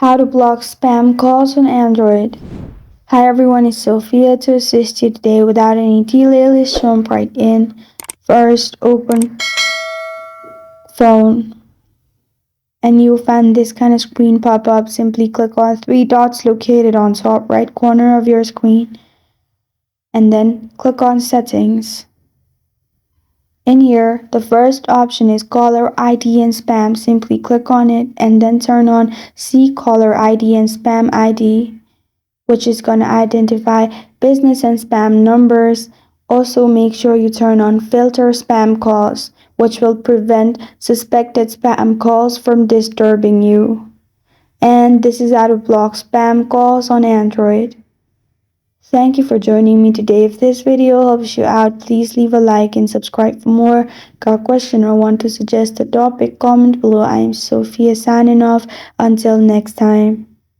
How to block spam calls on Android. Hi everyone, it's Sophia to assist you today without any delay. Let's jump right in. First, open phone and you'll find this kind of screen pop up. Simply click on three dots located on top right corner of your screen and then click on settings. In here, the first option is caller ID and spam. Simply click on it and then turn on see caller ID and spam ID, which is going to identify business and spam numbers. Also, make sure you turn on filter spam calls, which will prevent suspected spam calls from disturbing you. And this is how to block spam calls on Android. Thank you for joining me today. If this video helps you out, please leave a like and subscribe for more. Got a question or want to suggest a topic? Comment below. I am Sophia signing off. Until next time.